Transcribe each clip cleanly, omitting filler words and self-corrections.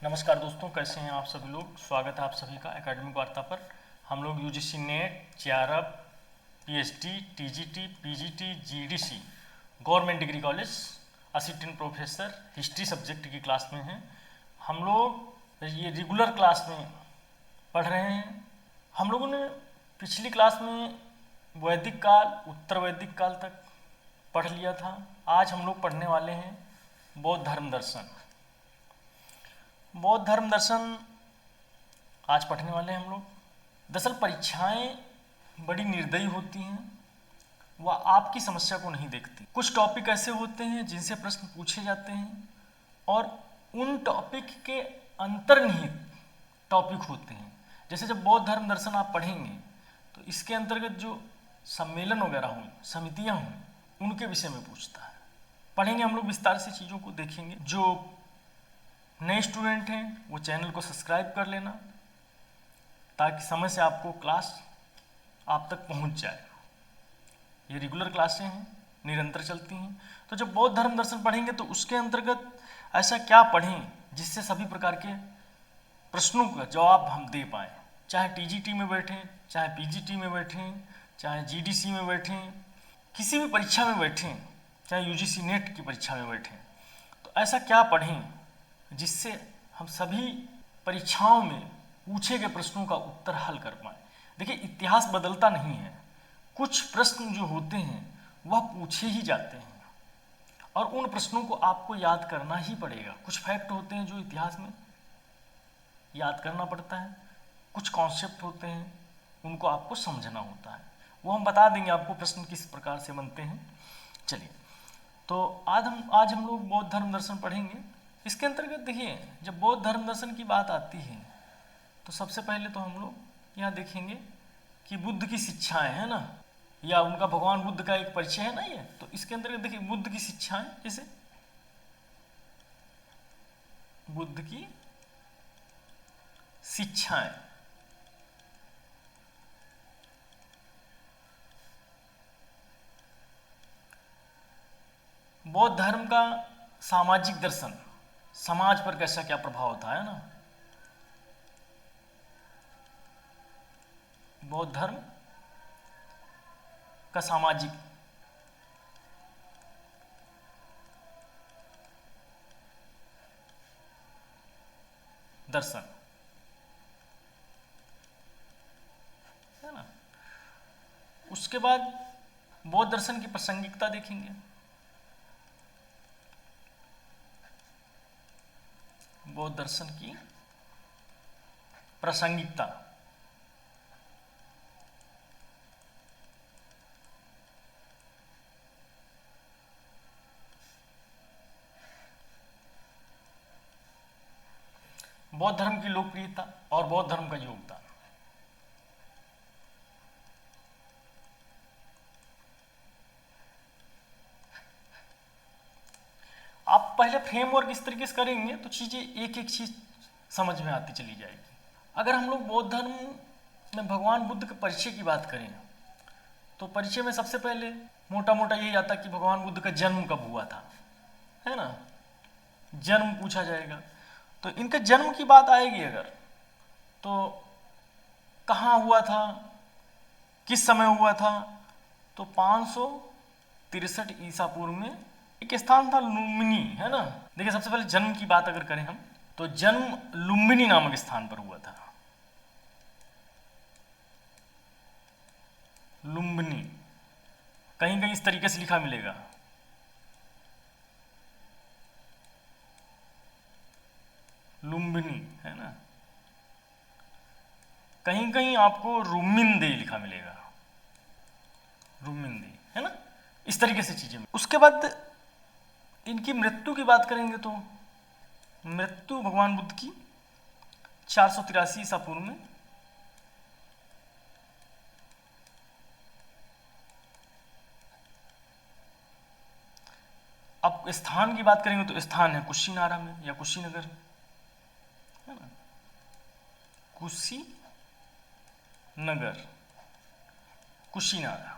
नमस्कार दोस्तों, कैसे हैं आप सभी लोग। स्वागत है आप सभी का एकेडमिक वार्ता पर। हम लोग UGC net, JRF, PhD, TGT, PGT, GDC government degree college assistant professor history subject की क्लास में हैं। हम लोग ये रेगुलर क्लास में पढ़ रहे हैं। हम लोगों ने पिछली क्लास में वैदिक काल, उत्तर वैदिक काल तक पढ़ लिया था। आज हम लोग पढ़ने वाले हैं बौद्ध धर्म दर्शन। बौद्ध धर्म दर्शन आज पढ़ने वाले हैं हम लोग। दरअसल परीक्षाएं बड़ी निर्दयी होती हैं, वह आपकी समस्या को नहीं देखती। कुछ टॉपिक ऐसे होते हैं जिनसे प्रश्न पूछे जाते हैं और उन टॉपिक के अंतर्निहित टॉपिक होते हैं। जैसे जब बौद्ध धर्म दर्शन आप पढ़ेंगे तो इसके अंतर्गत जो सम्मेलन वगैरह हों, समितियाँ हों, उनके विषय में पूछता है। पढ़ेंगे हम लोग, विस्तार से चीज़ों को देखेंगे। जो नए स्टूडेंट हैं वो चैनल को सब्सक्राइब कर लेना ताकि समय से आपको क्लास आप तक पहुंच जाए। ये रेगुलर क्लासें हैं, निरंतर चलती हैं। तो जब बौद्ध धर्म दर्शन पढ़ेंगे तो उसके अंतर्गत ऐसा क्या पढ़ें जिससे सभी प्रकार के प्रश्नों का जवाब हम दे पाएँ। चाहे टीजीटी में बैठें, चाहे पीजीटी में बैठें, चाहे जीडीसी में बैठें, किसी भी परीक्षा में बैठें, चाहे यूजीसी नेट की परीक्षा में बैठें, तो ऐसा क्या पढ़ें जिससे हम सभी परीक्षाओं में पूछे गए प्रश्नों का उत्तर हल कर पाएँ। देखिए, इतिहास बदलता नहीं है। कुछ प्रश्न जो होते हैं वह पूछे ही जाते हैं और उन प्रश्नों को आपको याद करना ही पड़ेगा। कुछ फैक्ट होते हैं जो इतिहास में याद करना पड़ता है, कुछ कॉन्सेप्ट होते हैं उनको आपको समझना होता है। वो हम बता देंगे आपको प्रश्न किस प्रकार से बनते हैं। चलिए, तो आज हम लोग बौद्ध धर्म दर्शन पढ़ेंगे। इसके अंतर्गत देखिए, जब बौद्ध धर्म दर्शन की बात आती है तो सबसे पहले तो हम लोग यहाँ देखेंगे कि बुद्ध की शिक्षाएं है ना, या उनका भगवान बुद्ध का एक परिचय है ना ये। तो इसके अंतर्गत देखिए बुद्ध की शिक्षाएं, जैसे बुद्ध की शिक्षाएं, बौद्ध धर्म का सामाजिक दर्शन, समाज पर कैसा क्या प्रभाव होता है ना। बौद्ध धर्म का सामाजिक दर्शन है ना। उसके बाद बौद्ध दर्शन की प्रासंगिकता देखेंगे। बौद्ध दर्शन की प्रासंगिकता, बौद्ध धर्म की लोकप्रियता और बौद्ध धर्म का योगदान। आप पहले फ्रेमवर्क इस तरीके से करेंगे तो चीज़ें एक एक चीज़ समझ में आती चली जाएगी। अगर हम लोग बौद्ध धर्म में भगवान बुद्ध के परिचय की बात करें तो परिचय में सबसे पहले मोटा मोटा यही आता कि भगवान बुद्ध का जन्म कब हुआ था, है ना। जन्म पूछा जाएगा तो इनके जन्म की बात आएगी अगर, तो कहाँ हुआ था, किस समय हुआ था, तो 563 ईसा पूर्व में एक स्थान था लुम्बिनी, है ना। देखिए, सबसे पहले जन्म की बात अगर करें हम तो जन्म लुम्बिनी नामक स्थान पर हुआ था। लुम्बिनी कहीं कहीं इस तरीके से लिखा मिलेगा, लुम्बिनी, है ना। कहीं कहीं आपको रुमिंदे लिखा मिलेगा, रुमिंदे, है ना। इस तरीके से चीजें। उसके बाद इनकी मृत्यु की बात करेंगे तो मृत्यु भगवान बुद्ध की 483 ईसा पूर्व में। अब स्थान की बात करेंगे तो स्थान है कुशीनारा में या कुशीनगर, है ना। कुशीनगर, कुशीनारा।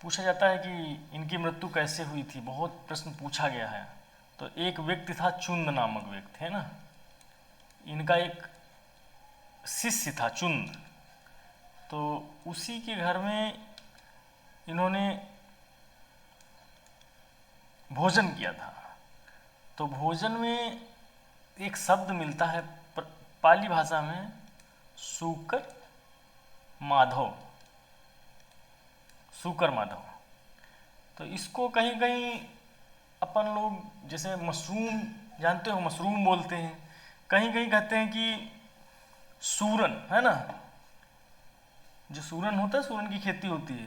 पूछा जाता है कि इनकी मृत्यु कैसे हुई थी, बहुत प्रश्न पूछा गया है। तो एक व्यक्ति था, चुंद नामक व्यक्ति है ना, इनका एक शिष्य था चुंद, तो उसी के घर में इन्होंने भोजन किया था। तो भोजन में एक शब्द मिलता है पाली भाषा में, सूकर माधव, सूकर माधव। तो इसको कहीं कहीं अपन लोग जैसे मशरूम, जानते हो मशरूम बोलते हैं, कहीं कहीं कहते हैं कि सूरन, है ना, जो सूरन होता है, सूरन की खेती होती है,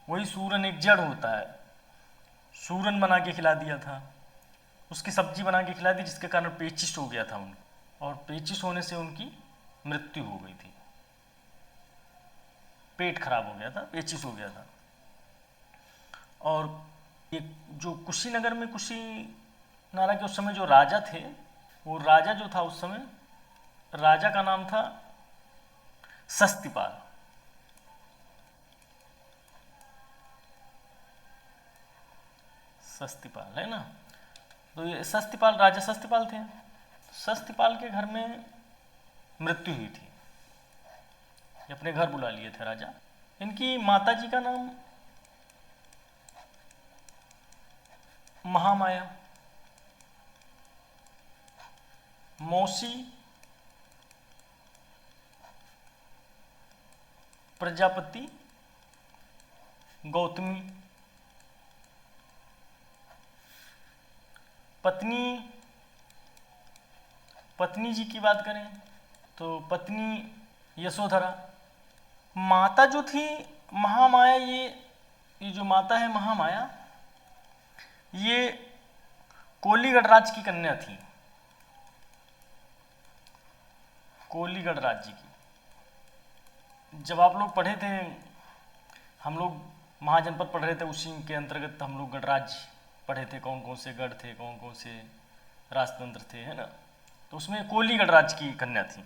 वही सूरन एक जड़ होता है। सूरन बना के खिला दिया था, उसकी सब्जी बना के खिला दी, जिसके कारण पेचिश हो गया था उनको, और पेचिश होने से उनकी मृत्यु हो गई थी, पेट खराब हो गया था, पेचिश हो गया था। और ये जो कुशीनगर में, कुशीनारा के उस समय जो राजा थे, वो राजा जो था उस समय, राजा का नाम था सस्तिपाल। सस्तिपाल है ना, तो ये सस्तिपाल, राजा सस्तिपाल थे। सस्तिपाल के घर में मृत्यु हुई थी, अपने घर बुला लिए थे राजा। इनकी माता जी का नाम महामाया, मौसी प्रजापति गौतमी, पत्नी जी की बात करें तो पत्नी यशोधरा। माता जो थी महामाया, ये जो माता है महामाया, ये कोलीगढ़ राज्य की कन्या थी, कोलीगढ़ राज्य की। जब आप लोग पढ़े थे, हम लोग महाजनपद पढ़ रहे थे, उसी के अंतर्गत हम लोग गणराज्य पढ़े थे, कौन कौन से गढ़ थे, कौन कौन से राजतंत्र थे, है ना। तो उसमें कोलीगढ़ राज्य की कन्या थी,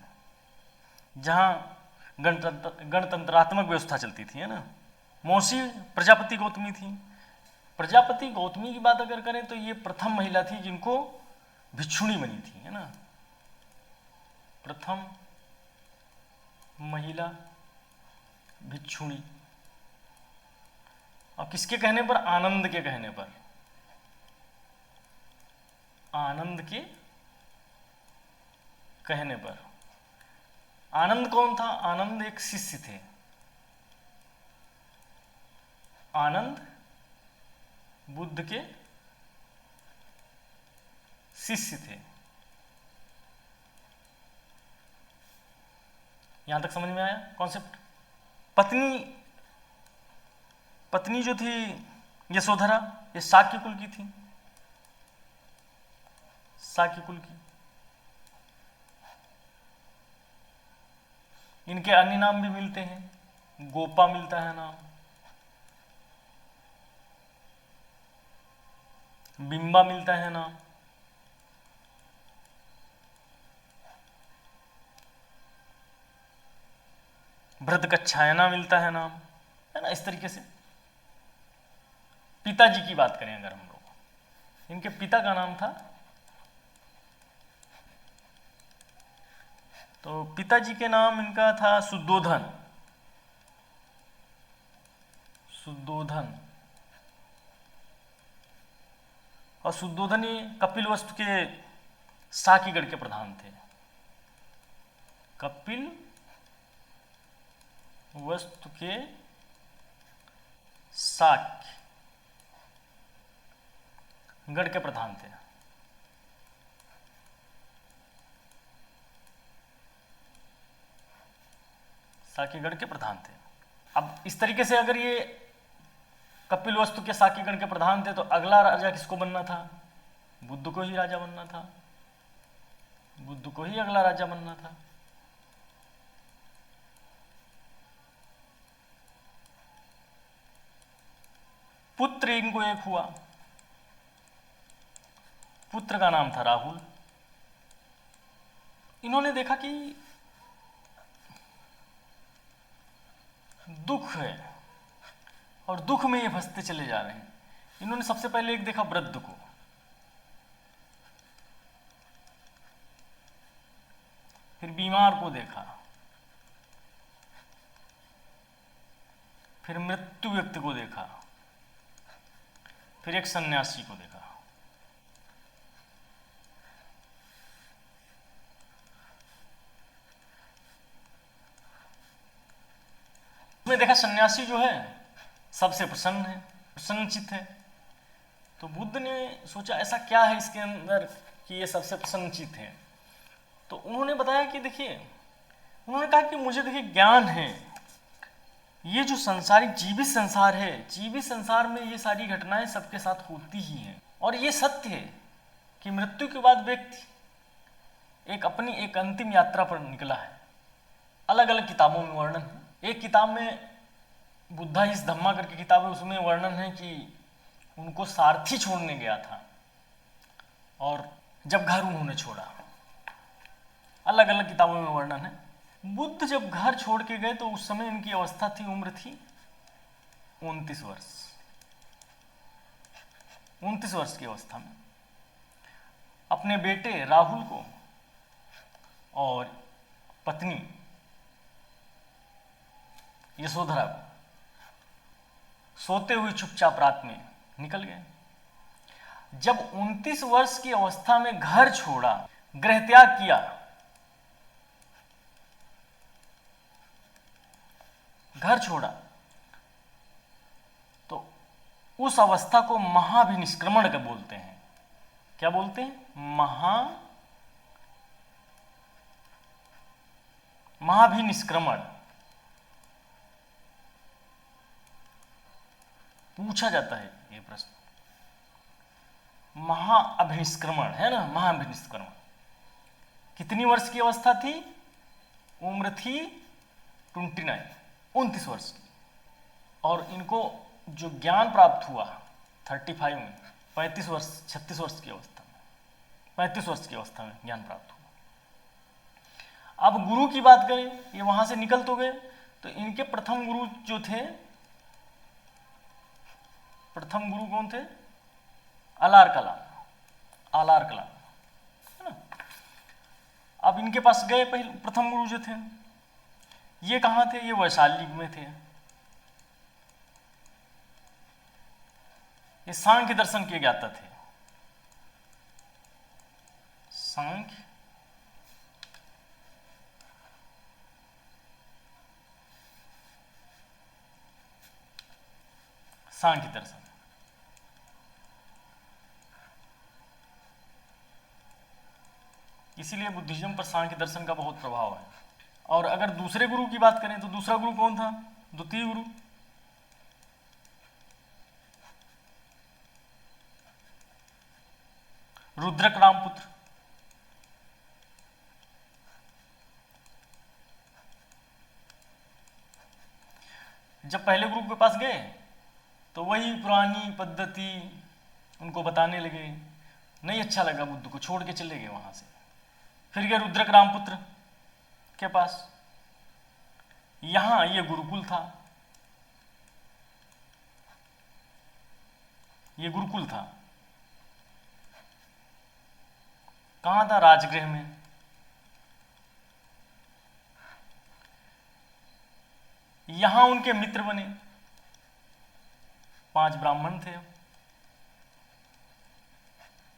जहाँ गणतंत्रात्मक व्यवस्था चलती थी, है ना। मौसी प्रजापति गौतमी थी। प्रजापति गौतमी की बात अगर करें तो ये प्रथम महिला थी जिनको भिक्षुणी बनी थी, है ना, प्रथम महिला भिक्षुणी। और किसके कहने पर? आनंद के कहने पर, आनंद के कहने पर। आनंद कौन था? आनंद एक शिष्य थे, आनंद बुद्ध के शिष्य थे। यहां तक समझ में आया कॉन्सेप्ट? पत्नी जो थी यशोधरा, ये शाक्य कुल की थी, शाक्य कुल की। इनके अन्य नाम भी मिलते हैं, गोपा मिलता है नाम, बिंबा मिलता है नाम, भृतकच्छायना मिलता है नाम, है ना। इस तरीके से पिताजी की बात करें अगर हम लोग, इनके पिता का नाम था, तो पिताजी के नाम इनका था शुद्धोधन, शुद्धोधन। और शुद्धोधन ही कपिलवस्तु के साकीगढ़ के प्रधान थे, कपिल वस्तु के शाक्य गढ़ के प्रधान थे। साकीगढ़ के प्रधान थे। अब इस तरीके से अगर ये कपिलवस्तु के साकीगढ़ के प्रधान थे, तो अगला राजा किसको बनना था? बुद्ध को ही राजा बनना था, बुद्ध को ही अगला राजा बनना था। पुत्र इनको एक हुआ, पुत्र का नाम था राहुल। इन्होंने देखा कि दुख है, और दुख में ये फंसते चले जा रहे हैं। इन्होंने सबसे पहले एक देखा वृद्ध को, फिर बीमार को देखा, फिर मृत्यु व्यक्ति को देखा, फिर एक सन्यासी को देखा। में देखा सन्यासी जो है सबसे प्रसन्न है, प्रसन्नचित्त है। तो बुद्ध ने सोचा ऐसा क्या है इसके अंदर कि ये सबसे प्रसन्नचित्त है। तो उन्होंने बताया कि देखिए, उन्होंने कहा कि मुझे देखिए ज्ञान है, ये जो संसारिक जीवित संसार है, जीवित संसार में ये सारी घटनाएं सबके साथ होती ही हैं, और ये सत्य है कि मृत्यु के बाद व्यक्ति एक अपनी एक अंतिम यात्रा पर निकला है। अलग अलग किताबों में वर्णन है। एक किताब में बुद्धा इस धम्मा करके किताब है, उसमें वर्णन है कि उनको सारथी छोड़ने गया था और जब घर उन्होंने छोड़ा। अलग अलग किताबों में वर्णन है। बुद्ध जब घर छोड़ के गए तो उस समय इनकी अवस्था थी, उम्र थी 29 वर्ष। 29 वर्ष की अवस्था में अपने बेटे राहुल को और पत्नी यशोधरा को सोते हुए चुपचाप रात में निकल गए। जब 29 वर्ष की अवस्था में घर छोड़ा, गृह त्याग किया, घर छोड़ा, तो उस अवस्था को महाभिनिष्क्रमण का बोलते हैं। क्या बोलते हैं? महाभिनिष्क्रमण। पूछा जाता है ये प्रश्न, महाअभिनिष्क्रमण है ना, महाअभिनिष्क्रमण। कितनी वर्ष की अवस्था थी? उम्र थी 29 वर्ष की। और इनको जो ज्ञान प्राप्त हुआ 35 में, 36 वर्ष की अवस्था में, 35 वर्ष की अवस्था में ज्ञान प्राप्त हुआ। अब गुरु की बात करें, ये वहां से निकल तो गए, तो इनके प्रथम गुरु जो थे, प्रथम गुरु कौन थे? आलार कलाम है ना। अब इनके पास गए, पहले प्रथम गुरु जो थे, ये कहाँ थे? ये वैशाली में थे। ये सांख्य दर्शन के ज्ञाता थे। सांख्य दर्शन। इसीलिए बुद्धिज्म पर सांख्य दर्शन का बहुत प्रभाव है। और अगर दूसरे गुरु की बात करें तो दूसरा गुरु कौन था? द्वितीय गुरु। रुद्रक रामपुत्र। जब पहले गुरु के पास गए तो वही पुरानी पद्धति उनको बताने लगे, नहीं अच्छा लगा बुद्ध को, छोड़ के चले गए वहां से। फिर गए रुद्रक रामपुत्र के पास। यहां ये गुरुकुल था, ये गुरुकुल था। कहां था? राजगृह में। यहां उनके मित्र बने, 5 ब्राह्मण थे।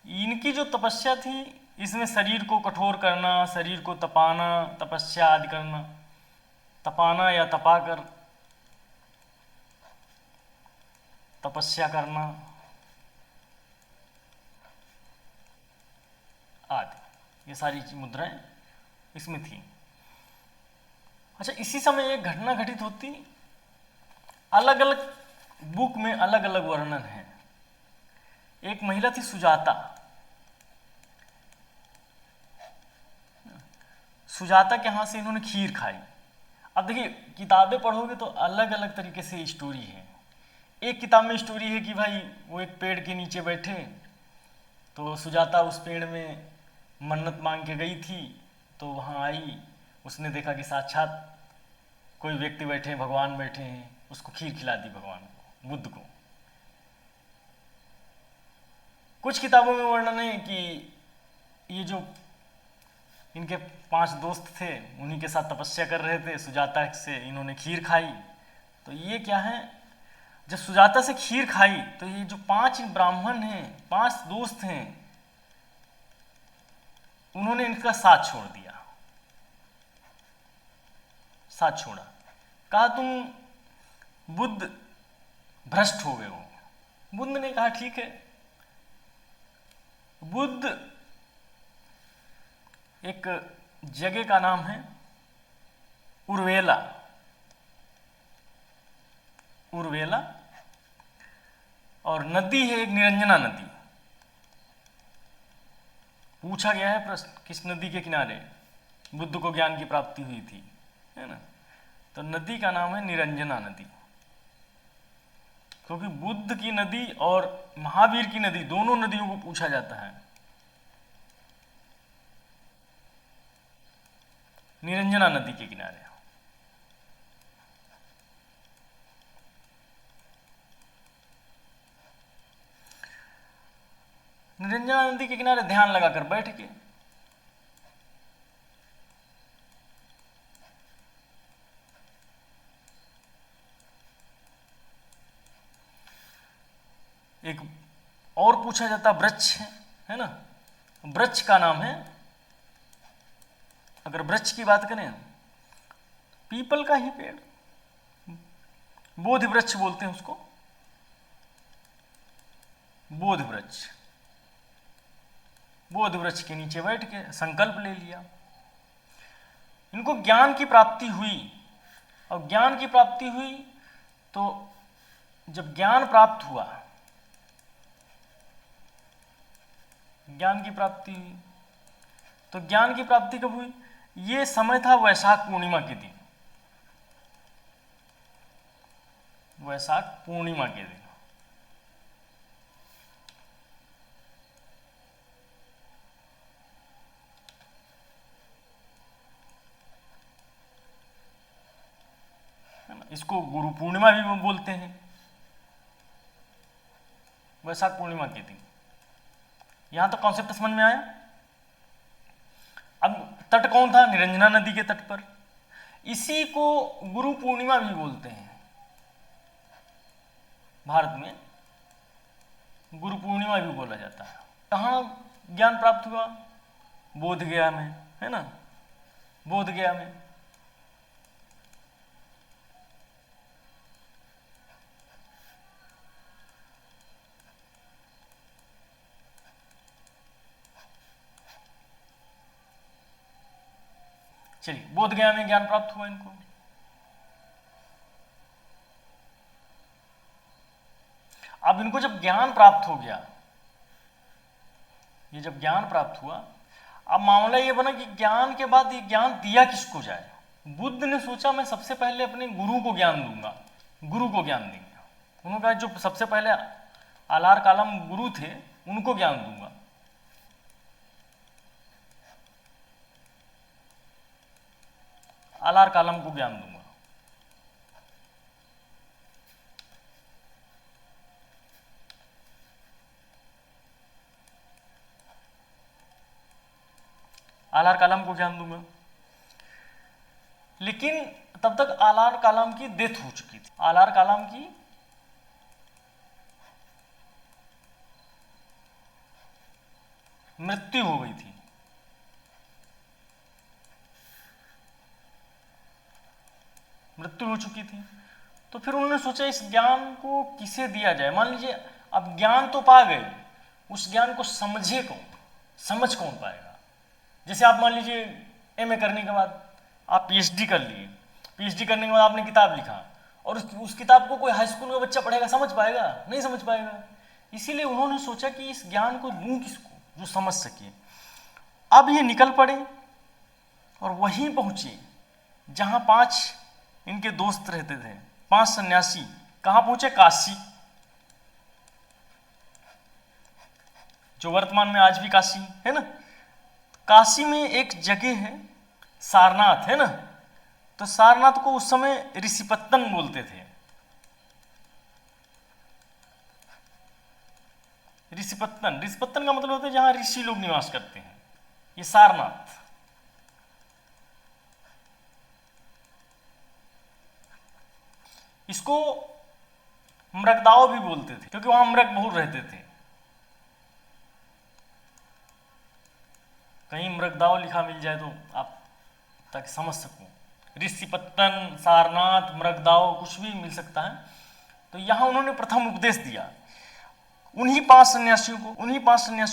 इनकी जो तपस्या थी, इसमें शरीर को कठोर करना, शरीर को तपाना, तपस्या आदि करना, तपाना या तपाकर तपस्या करना आदि, ये सारी मुद्राएं इसमें थी। अच्छा, इसी समय एक घटना घटित होती, अलग अलग बुक में अलग अलग वर्णन है। एक महिला थी सुजाता। सुजाता के हाथ से इन्होंने खीर खाई। अब देखिए, किताबें पढ़ोगे तो अलग अलग तरीके से स्टोरी है। एक किताब में स्टोरी है कि भाई वो एक पेड़ के नीचे बैठे, तो सुजाता उस पेड़ में मन्नत मांग के गई थी, तो वहाँ आई, उसने देखा कि साक्षात कोई व्यक्ति बैठे हैं, भगवान बैठे हैं, उसको खीर खिला दी भगवान को, बुद्ध को। कुछ किताबों में वर्णन है कि ये जो इनके 5 दोस्त थे उन्हीं के साथ तपस्या कर रहे थे, सुजाता से इन्होंने खीर खाई। तो ये क्या है, जब सुजाता से खीर खाई तो ये जो 5 ब्राह्मण हैं, 5 दोस्त हैं, उन्होंने इनका साथ छोड़ दिया, साथ छोड़ा। कहा तुम बुद्ध भ्रष्ट हो गए हो। बुद्ध ने कहा ठीक है। बुद्ध एक जगह का नाम है उर्वेला, उर्वेला, और नदी है एक निरंजना नदी। पूछा गया है प्रश्न, किस नदी के किनारे बुद्ध को ज्ञान की प्राप्ति हुई थी, है ना। तो नदी का नाम है निरंजना नदी, क्योंकि बुद्ध की नदी और महावीर की नदी, दोनों नदियों को पूछा जाता है। निरंजना नदी के किनारे। निरंजना नदी के किनारे ध्यान लगाकर बैठ के एक और पूछा जाता वृक्ष है ना। वृक्ष का नाम है, अगर वृक्ष की बात करें, पीपल का ही पेड़, बोध वृक्ष बोलते हैं उसको, बोध वृक्ष। बोध वृक्ष के नीचे बैठ के संकल्प ले लिया। इनको ज्ञान की प्राप्ति हुई, और ज्ञान की प्राप्ति हुई तो जब ज्ञान प्राप्त हुआ, ज्ञान की प्राप्ति हुई, तो ज्ञान की प्राप्ति कब हुई? ये समय था वैशाख पूर्णिमा के दिन, वैशाख पूर्णिमा के दिन। इसको गुरु पूर्णिमा भी बोलते हैं, वैशाख पूर्णिमा के दिन। यहां तो कॉन्सेप्ट समझ में आया। अब तट कौन था? निरंजना नदी के तट पर। इसी को गुरु पूर्णिमा भी बोलते हैं। भारत में गुरु पूर्णिमा भी बोला जाता है। कहाँ ज्ञान प्राप्त हुआ? बोध गया में, है ना, बोध गया में। चलिए, बोध गया में ज्ञान प्राप्त हुआ इनको। अब इनको जब ज्ञान प्राप्त हो गया, ये जब ज्ञान प्राप्त हुआ, अब मामला ये बना कि ज्ञान के बाद ये ज्ञान दिया किसको जाए। बुद्ध ने सोचा मैं सबसे पहले अपने गुरु को ज्ञान दूंगा, गुरु को ज्ञान देंगे। उन्होंने कहा जो सबसे पहले आलार कालम गुरु थे उनको ज्ञान दूंगा। आलार कालम को ज्ञान दूंगा। आलार कालम को ज्ञान दूंगा। लेकिन तब तक आलार कालम की डेथ हो चुकी थी। आलार कालम की मृत्यु हो गई थी। मृत्यु हो चुकी थी। तो फिर उन्होंने सोचा इस ज्ञान को किसे दिया जाए। मान लीजिए अब ज्ञान तो पा गए, उस ज्ञान को समझे कौन, समझ कौन पाएगा। जैसे आप मान लीजिए एमए करने के बाद आप पीएचडी कर लिए, पीएचडी करने के बाद आपने किताब लिखा, और उस किताब को कोई हाई स्कूल का बच्चा पढ़ेगा, समझ पाएगा? नहीं समझ पाएगा। इसीलिए उन्होंने सोचा कि इस ज्ञान को दूं किसको जो समझ सके। अब ये निकल पड़े और वहीं पहुंचे जहां 5 इनके दोस्त रहते थे, 5 सन्यासी। कहां पहुंचे? काशी, जो वर्तमान में आज भी काशी है ना। काशी में एक जगह है सारनाथ, है ना। तो सारनाथ को उस समय ऋषिपत्तन बोलते थे। ऋषिपत्तन, ऋषिपत्तन का मतलब होता है जहाँ ऋषि लोग निवास करते हैं। ये सारनाथ, इसको मृगदाओ भी बोलते थे क्योंकि वहां मृग बहुत रहते थे। कहीं मृगदाओ लिखा मिल जाए तो आप ताकि समझ सकूं। ऋषिपत्तन, सारनाथ, मृगदाओ कुछ भी मिल सकता है। तो यहां उन्होंने प्रथम उपदेश दिया, उन्हीं पांच सन्यासियों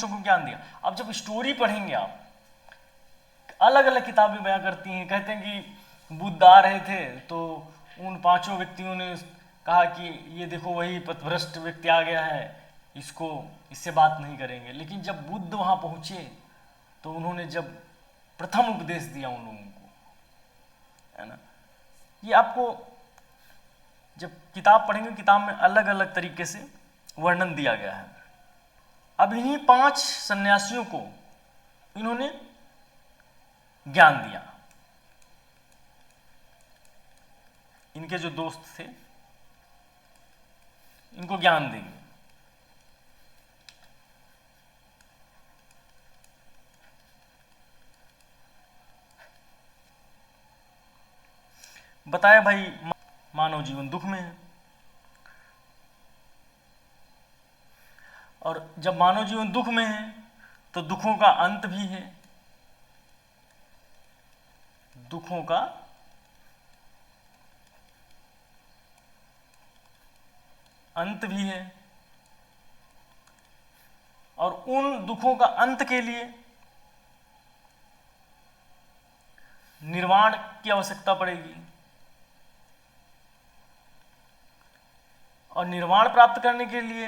को ज्ञान दिया। अब जब स्टोरी पढ़ेंगे आप, अलग अलग किताबें बयां करती हैं, कहते हैं कि बुद्ध आ रहे थे तो उन पांचों व्यक्तियों ने कहा कि ये देखो वही पथभ्रष्ट व्यक्ति आ गया है, इससे बात नहीं करेंगे। लेकिन जब बुद्ध वहां पहुंचे तो उन्होंने जब प्रथम उपदेश दिया उन लोगों को, है ना। ये आपको जब किताब पढ़ेंगे, किताब में अलग अलग तरीके से वर्णन दिया गया है। अब इन्हीं पांच सन्यासियों को इन्होंने ज्ञान दिया, इनके जो दोस्त थे इनको ज्ञान देंगे। बताया भाई मानव जीवन दुख में है, और जब मानव जीवन दुख में है तो दुखों का अंत भी है, दुखों का अंत भी है। और उन दुखों का अंत के लिए निर्वाण की आवश्यकता पड़ेगी, और निर्वाण प्राप्त करने के लिए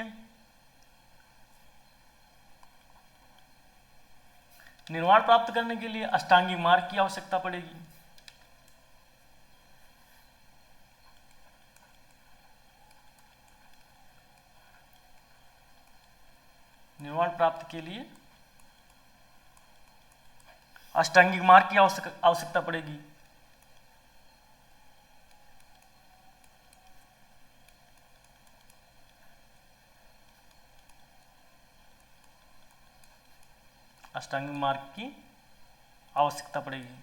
अष्टांगिक मार्ग की आवश्यकता पड़ेगी। निर्वाण प्राप्त के लिए अष्टांगिक मार्ग की आवश्यकता पड़ेगी। अष्टांगिक मार्ग की आवश्यकता पड़ेगी।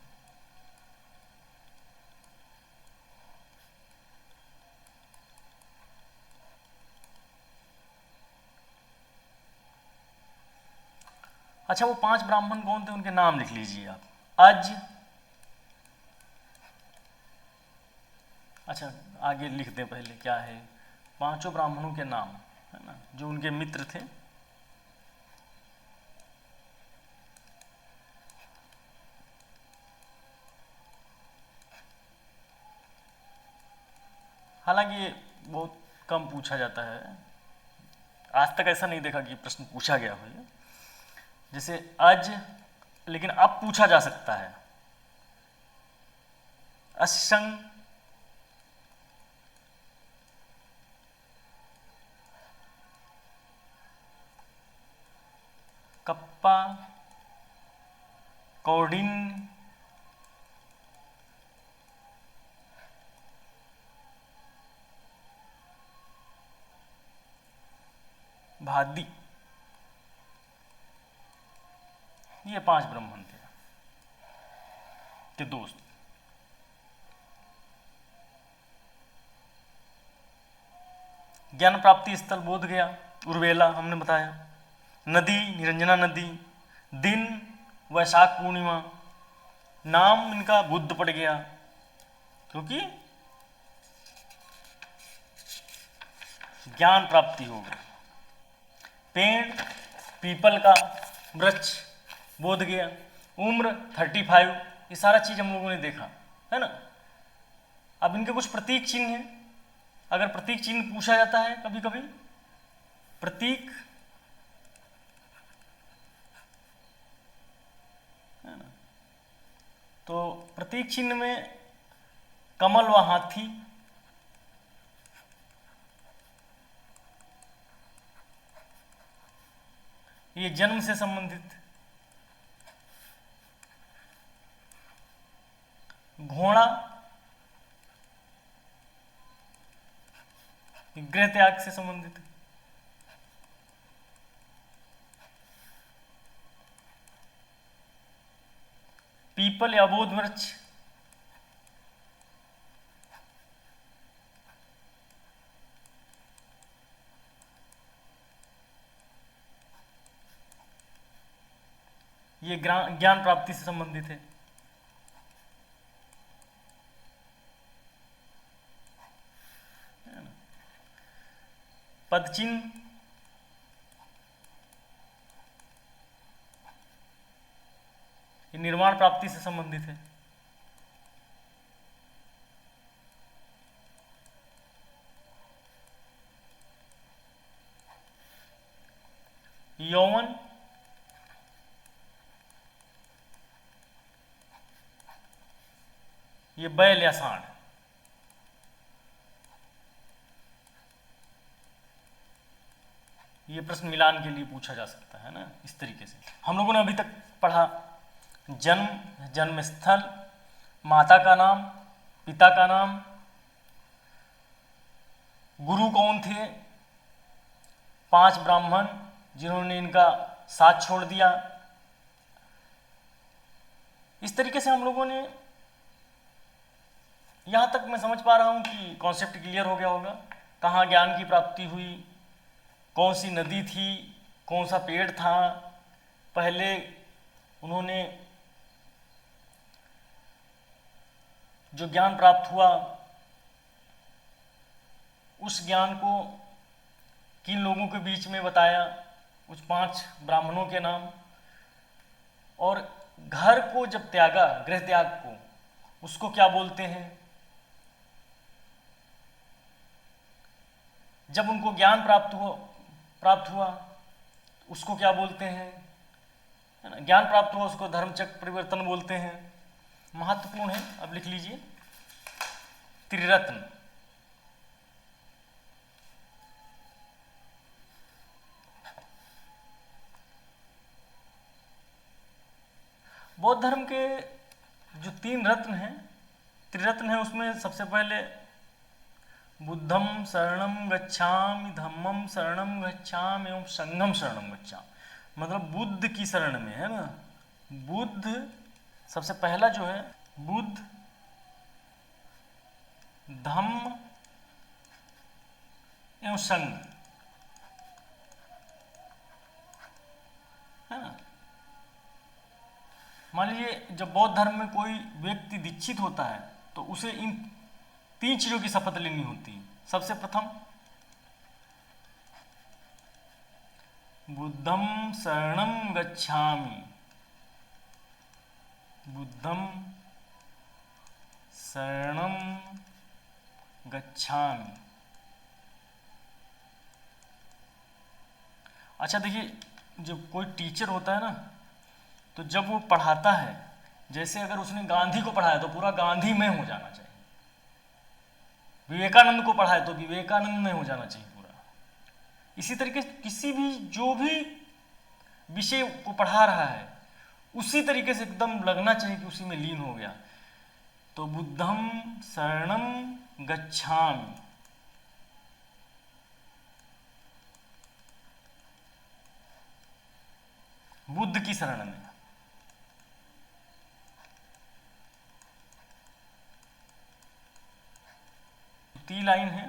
अच्छा, वो पांच ब्राह्मण कौन थे, उनके नाम लिख लीजिए आप। अज, अच्छा आगे लिख दें पहले क्या है, पांचों ब्राह्मणों के नाम, है ना, जो उनके मित्र थे। हालांकि ये बहुत कम पूछा जाता है, आज तक ऐसा नहीं देखा कि प्रश्न पूछा गया हो ये। जैसे अज, लेकिन अब पूछा जा सकता है। अशंग, कप्पा, कौडिन्य, भादी, ये पांच ब्राह्मण थे के दोस्त। ज्ञान प्राप्ति स्थल बोध गया, उर्वेला हमने बताया। नदी निरंजना नदी, दिन वैशाख पूर्णिमा, नाम इनका बुद्ध पड़ गया क्योंकि ज्ञान प्राप्ति हो गई। पेड़ पीपल का वृक्ष बोध गया। उम्र 35, ये सारा चीज हम लोगों ने देखा है ना। अब इनके कुछ प्रतीक चिन्ह हैं, अगर प्रतीक चिन्ह पूछा जाता है कभी कभी, प्रतीक है ना, तो प्रतीक चिन्ह में कमल व हाथी, ये जन्म से संबंधित। घोड़ा गृह त्याग से संबंधित। पीपल या बोध वृक्ष, ये ज्ञान प्राप्ति से संबंधित है। पदचिन्ह, ये निर्माण प्राप्ति से संबंधित है। यौवन, ये बैल या सांड, ये प्रश्न मिलान के लिए पूछा जा सकता है ना। इस तरीके से हम लोगों ने अभी तक पढ़ा जन्म, जन्म स्थल, माता का नाम, पिता का नाम, गुरु कौन थे, 5 ब्राह्मण जिन्होंने इनका साथ छोड़ दिया। इस तरीके से हम लोगों ने, यहाँ तक मैं समझ पा रहा हूँ कि कॉन्सेप्ट क्लियर हो गया होगा। कहाँ ज्ञान की प्राप्ति हुई, कौन सी नदी थी, कौन सा पेड़ था, पहले उन्होंने जो ज्ञान प्राप्त हुआ उस ज्ञान को किन लोगों के बीच में बताया, उस 5 ब्राह्मणों के नाम। और घर को जब त्यागा, गृह त्याग को, उसको क्या बोलते हैं। जब उनको ज्ञान प्राप्त हुआ उसको क्या बोलते हैं, है ना। ज्ञान प्राप्त हुआ उसको धर्मचक्र परिवर्तन बोलते हैं। महत्वपूर्ण है, अब लिख लीजिए त्रिरत्न। बौद्ध धर्म के जो 3 रत्न हैं, त्रिरत्न है, उसमें सबसे पहले बुद्धम शरणम गच्छामि, धम्मम शरणम गच्छामि एवं संघम शरणम गच्छामि। मतलब बुद्ध की शरण में, है ना। बुद्ध सबसे पहला जो है, बुद्ध, धम्म एवं संघ, है ना। मान लीजिए जब बौद्ध धर्म में कोई व्यक्ति दीक्षित होता है तो उसे इन 3 चीजों की शपथ लेनी होती है। सबसे प्रथम बुद्धम शरणम गच्छामि, बुद्धम शरणम गच्छामि। अच्छा देखिए, जब कोई टीचर होता है ना, तो जब वो पढ़ाता है, जैसे अगर उसने गांधी को पढ़ाया तो पूरा गांधी में हो जाना चाहिए, विवेकानंद को पढ़ाया तो विवेकानंद में हो जाना चाहिए पूरा। इसी तरीके से किसी भी जो भी विषय को पढ़ा रहा है उसी तरीके से एकदम लगना चाहिए कि उसी में लीन हो गया। तो बुद्धम शरणम गच्छामि, बुद्ध की शरण में। ती लाइन है,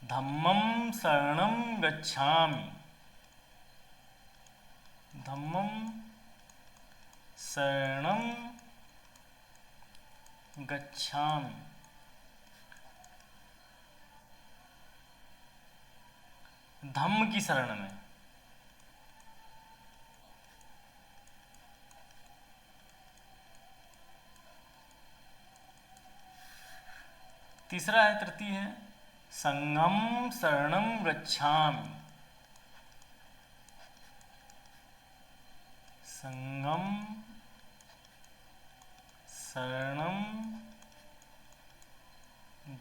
धम्मम शरणम गच्छामि, धम्मम शरणम गच्छामि। धम्म की शरण में। तीसरा है, तृतीय है, संगम शरणम गच्छामि, संगम शरणम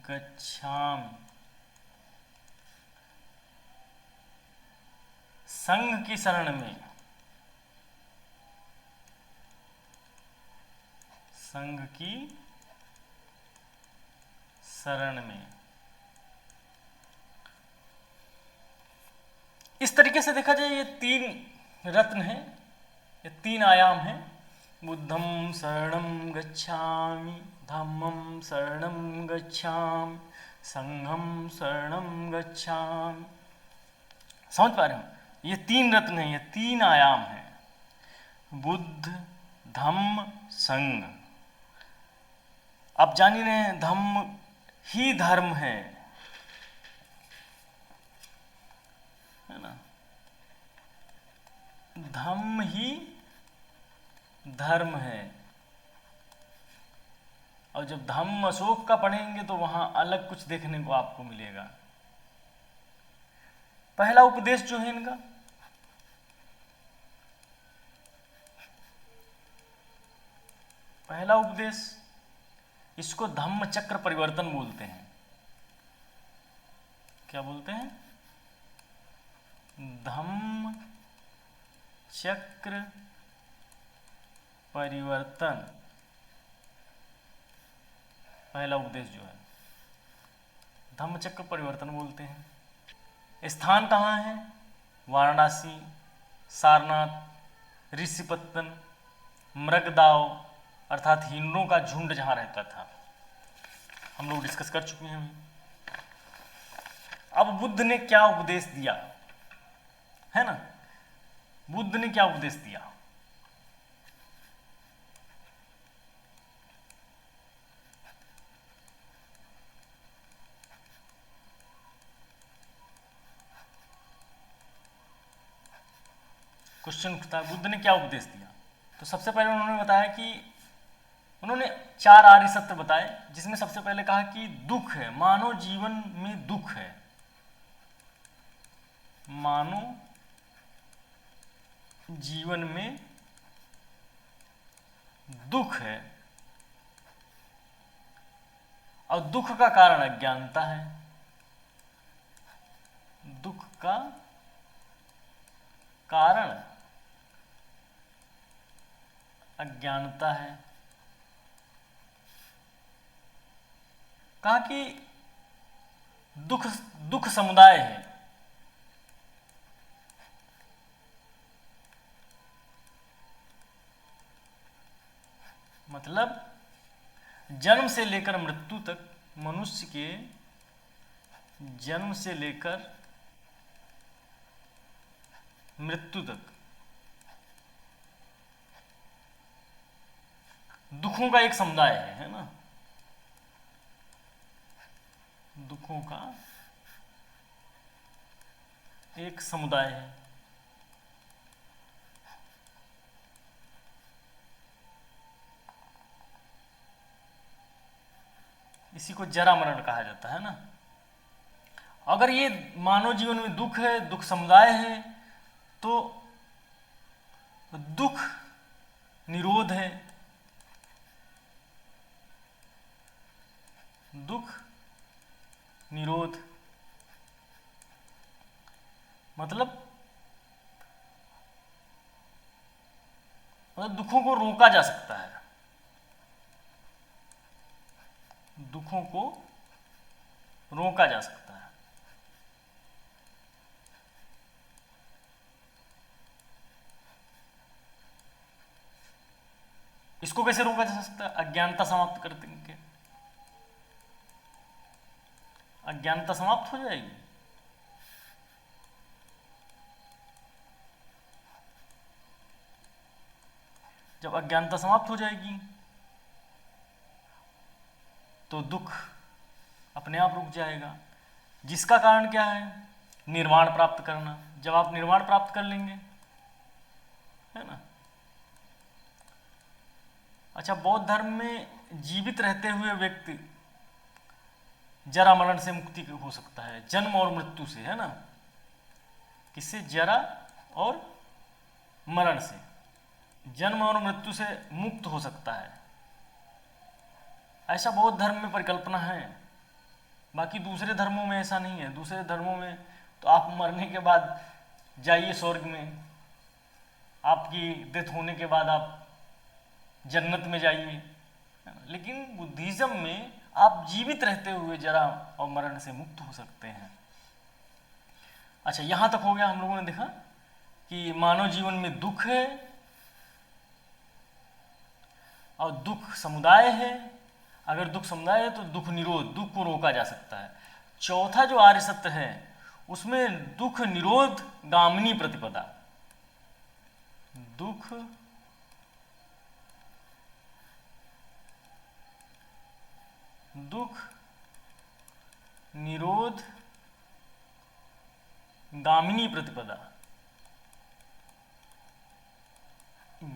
गच्छामि। संघ की शरण में, संघ की शरण में। इस तरीके से देखा जाए ये 3 रत्न हैं, ये 3 आयाम हैं। बुद्धं शरणं गच्छामि, धम्मं शरणं गच्छामि, संघं शरणं गच्छामि। समझ पा रहे हो? ये तीन रत्न हैं, ये तीन आयाम हैं, बुद्ध, धम्म, संघ। आप जान ही रहे हैं धम्म ही धर्म है ना? धम्म ही धर्म है। और जब धम्म अशोक का पढ़ेंगे तो वहां अलग कुछ देखने को आपको मिलेगा। पहला उपदेश जो है इनका, पहला उपदेश, इसको धम्म चक्र परिवर्तन बोलते हैं। क्या बोलते हैं? धम्म चक्र परिवर्तन, पहला उपदेश जो है धम्म चक्र परिवर्तन बोलते हैं। स्थान कहाँ है? वाराणसी, सारनाथ, ऋषिपत्तन, मृगदाव अर्थात हिरणों का झुंड जहाँ रहता था, हम लोग डिस्कस कर चुके हैं। अब बुद्ध ने क्या उपदेश दिया है ना? बुद्ध ने क्या उपदेश दिया? क्वेश्चन था, बुद्ध ने क्या उपदेश दिया? तो सबसे पहले उन्होंने बताया कि उन्होंने 4 आर्य सत्य बताए, जिसमें सबसे पहले कहा कि दुख है, मानव जीवन में दुख है, मानव जीवन में दुख है, और दुख का कारण अज्ञानता है। दुख का कारण अज्ञानता है। कहा कि दुख दुख समुदाय है, मतलब जन्म से लेकर मृत्यु तक, मनुष्य के जन्म से लेकर मृत्यु तक दुखों का एक समुदाय है ना? दुखों का एक समुदाय है। इसी को जरा मरण कहा जाता है ना? अगर ये मानव जीवन में दुख है, दुख समुदाय है, तो दुख निरोध है। दुख निरोध मतलब दुखों को रोका जा सकता है, दुखों को रोका जा सकता है। इसको कैसे रोका जा सकता है? अज्ञानता समाप्त कर देंगे, अज्ञानता समाप्त हो जाएगी। जब अज्ञानता समाप्त हो जाएगी तो दुख अपने आप रुक जाएगा, जिसका कारण क्या है? निर्वाण प्राप्त करना। जब आप निर्वाण प्राप्त कर लेंगे, है ना? अच्छा, बौद्ध धर्म में जीवित रहते हुए व्यक्ति जरा मरण से मुक्ति हो सकता है, जन्म और मृत्यु से, है ना? किससे? जरा और मरण से, जन्म और मृत्यु से मुक्त हो सकता है। ऐसा बौद्ध धर्म में परिकल्पना है। बाकी दूसरे धर्मों में ऐसा नहीं है। दूसरे धर्मों में तो आप मरने के बाद जाइए स्वर्ग में, आपकी डेथ होने के बाद आप जन्नत में जाइए, लेकिन बुद्धिज्म में आप जीवित रहते हुए जरा और मरण से मुक्त हो सकते हैं। अच्छा, यहां तक हो गया। हम लोगों ने देखा कि मानव जीवन में दुख है, और दुख समुदाय है। अगर दुख समुदाय है तो दुख निरोध, दुख को रोका जा सकता है। चौथा जो आर्य सत्य है उसमें दुख निरोध गामिनी प्रतिपदा, दुख निरोध गामिनी प्रतिपदा,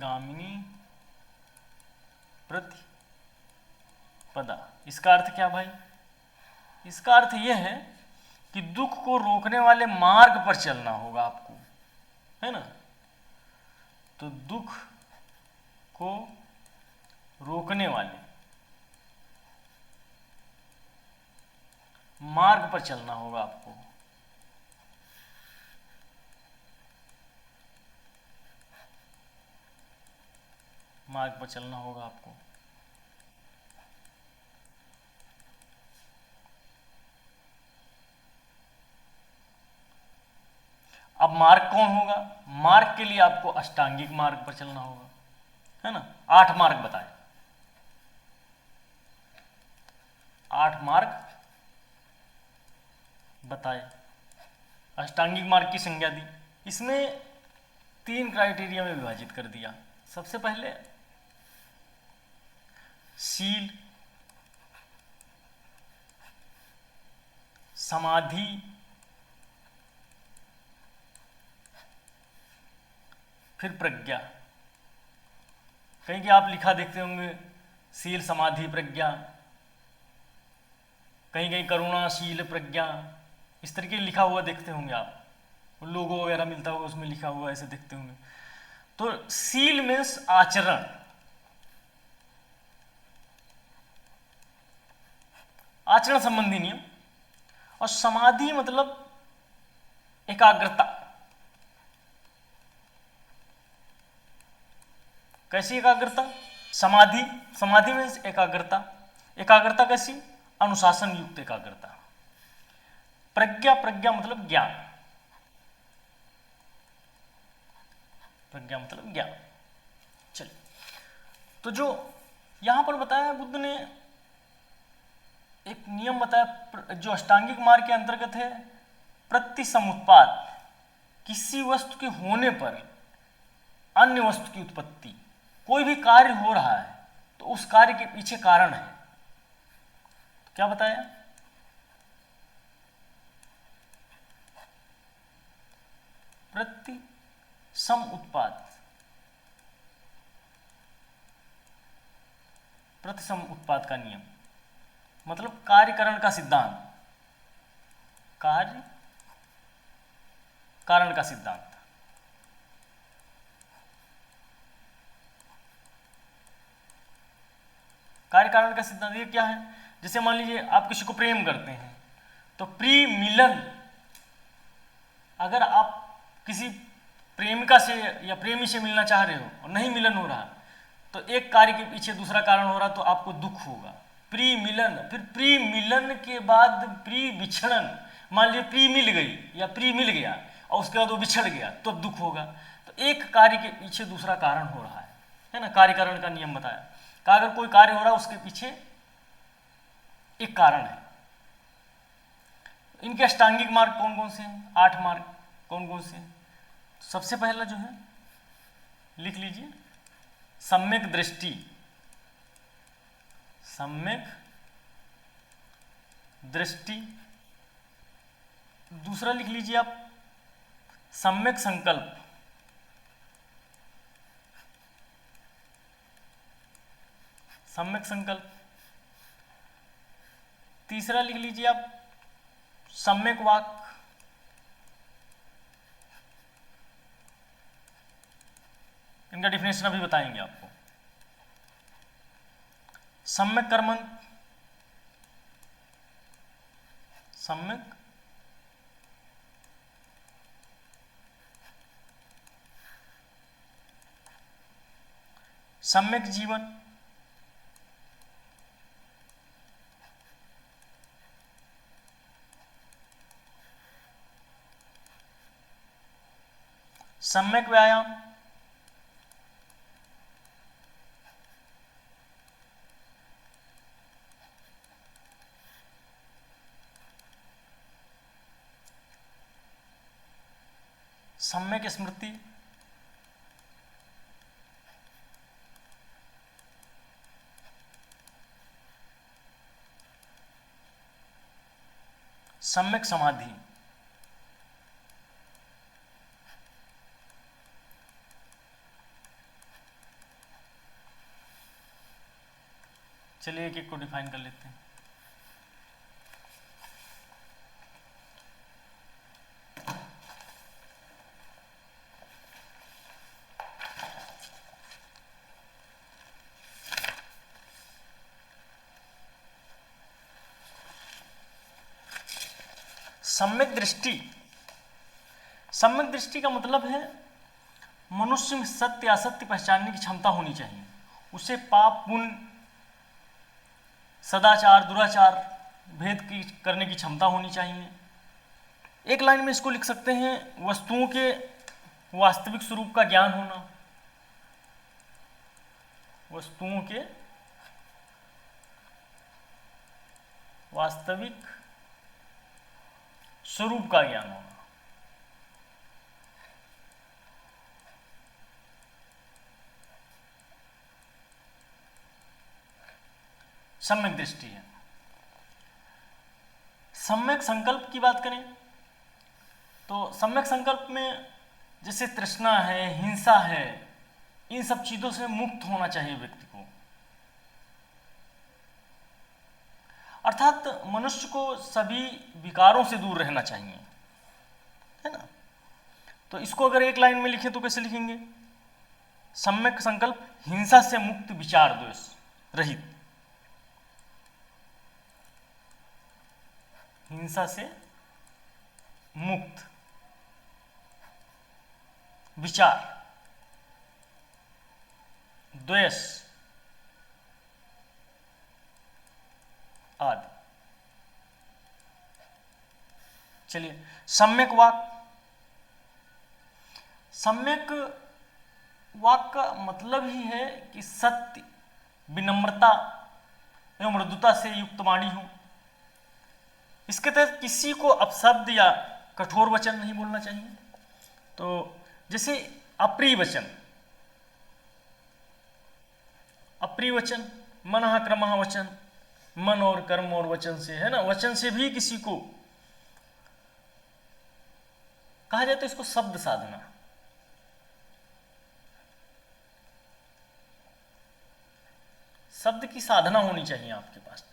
गामिनी प्रतिपदा। इसका अर्थ क्या भाई? इसका अर्थ यह है कि दुख को रोकने वाले मार्ग पर चलना होगा आपको, है ना। तो दुख को रोकने वाले मार्ग पर चलना होगा आपको। मार्ग पर चलना होगा आपको। अब मार्ग कौन होगा? मार्ग के लिए आपको अष्टांगिक मार्ग पर चलना होगा, है ना। 8 मार्ग बताए, 8 मार्ग बताए, अष्टांगिक मार्ग की संज्ञा दी। इसमें 3 क्राइटेरिया में विभाजित कर दिया। सबसे पहले शील, समाधि, फिर प्रज्ञा। कहीं कि आप लिखा देखते होंगे शील समाधि प्रज्ञा, कहीं कहीं करुणा शील प्रज्ञा, इस तरीके लिखा हुआ देखते होंगे आप, लोगो वगैरह मिलता होगा उसमें लिखा हुआ ऐसे देखते होंगे। तो शील मीन्स आचरण, आचरण संबंधी नियम, और समाधि मतलब एकाग्रता। कैसी एकाग्रता? समाधि, समाधि मीन्स एकाग्रता। एकाग्रता कैसी? अनुशासन युक्त एकाग्रता। प्रज्ञा, प्रज्ञा मतलब ज्ञान, प्रज्ञा मतलब ज्ञान। चलिए, तो जो यहां पर बताया बुद्ध ने एक नियम बताया जो अष्टांगिक मार्ग के अंतर्गत है, प्रतिसमुत्पाद। किसी वस्तु के होने पर अन्य वस्तु की उत्पत्ति। कोई भी कार्य हो रहा है तो उस कार्य के पीछे कारण है। तो क्या बताया? प्रतिसम उत्पाद, प्रतिसम उत्पाद का नियम मतलब कार्यकरण का सिद्धांत, कार्य कारण का सिद्धांत। कार्य कारण का सिद्धांत ये क्या है? जैसे मान लीजिए आप किसी को प्रेम करते हैं तो प्रेमिलन, अगर आप किसी प्रेमिका से या प्रेमी से मिलना चाह रहे हो और नहीं मिलन हो रहा, तो एक कार्य के पीछे दूसरा कारण हो रहा तो आपको दुख होगा। प्री मिलन, फिर प्री मिलन के बाद प्री विछड़न। मान लीजिए प्री मिल गई या प्री मिल गया और उसके बाद वो बिछड़ गया तो दुख होगा। तो एक कार्य के पीछे दूसरा कारण हो रहा है ना। कार्यकरण का नियम बताया कि अगर कोई कार्य हो रहा है उसके पीछे एक कारण है। इनके अष्टांगिक मार्ग कौन कौन से हैं? 8 मार्ग कौन कौन से हैं? सबसे पहला जो है लिख लीजिए, सम्यक दृष्टि। सम्यक दृष्टि। दूसरा लिख लीजिए आप, सम्यक संकल्प। सम्यक संकल्प। तीसरा लिख लीजिए आप, सम्यक वाक। इनका डिफिनेशन अभी बताएंगे आपको। सम्यक कर्मण, सम्यक सम्यक जीवन, सम्यक व्यायाम, सम्यक स्मृति, सम्यक समाधि, चलिए एक एक को डिफाइन कर लेते हैं। सम्यक दृष्टि, सम्यक दृष्टि का मतलब है मनुष्य में सत्य असत्य पहचानने की क्षमता होनी चाहिए। उसे पाप पुण्य, सदाचार दुराचार भेद की करने की क्षमता होनी चाहिए। एक लाइन में इसको लिख सकते हैं, वस्तुओं के वास्तविक स्वरूप का ज्ञान होना, वस्तुओं के वास्तविक स्वरूप का ज्ञान होना। सम्यक दृष्टि है। सम्यक संकल्प की बात करें तो सम्यक संकल्प में जैसे तृष्णा है, हिंसा है, इन सब चीजों से मुक्त होना चाहिए व्यक्ति को। अर्थात मनुष्य को सभी विकारों से दूर रहना चाहिए, है ना। तो इसको अगर एक लाइन में लिखें तो कैसे लिखेंगे? सम्यक संकल्प हिंसा से मुक्त, विचार द्वेष रहित। हिंसा से मुक्त, विचार द्वेष आदि। चलिए सम्यक वाक, सम्यक वाक का मतलब ही है कि सत्य, विनम्रता एवं मृदुता से युक्त वाणी हो। इसके तहत किसी को अपशब्द या कठोर वचन नहीं बोलना चाहिए। तो जैसे अप्रिय वचन, अप्रिय वचन, मनः क्रमः वचन, मन और कर्म और वचन से, है ना, वचन से भी किसी को कहा जाता है इसको शब्द साधना। शब्द की साधना होनी चाहिए आपके पास।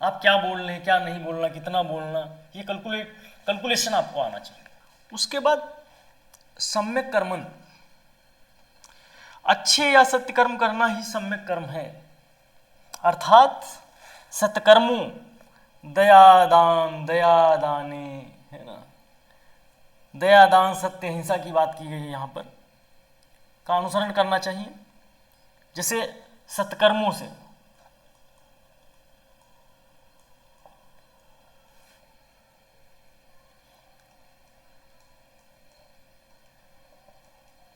आप क्या बोल रहे हैं, क्या नहीं बोलना, कितना बोलना, ये कैलकुलेशन आपको आना चाहिए। उसके बाद सम्यक कर्मन, अच्छे या सत्य कर्म करना ही सम्यक कर्म है। अर्थात सत्कर्मों, दया दान, दया दाने, है ना, दया दान सत्य हिंसा की बात की गई है यहाँ पर, का अनुसरण करना चाहिए। जैसे सत्कर्मों से,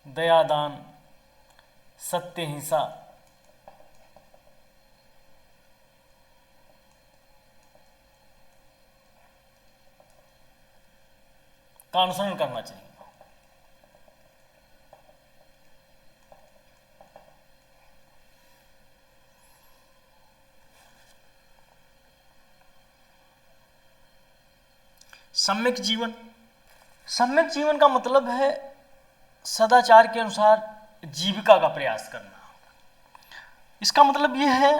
दया दान, सत्य हिंसा, का अनुसरण करना चाहिए। सम्यक जीवन, सम्यक जीवन का मतलब है सदाचार के अनुसार जीविका का प्रयास करना। इसका मतलब यह है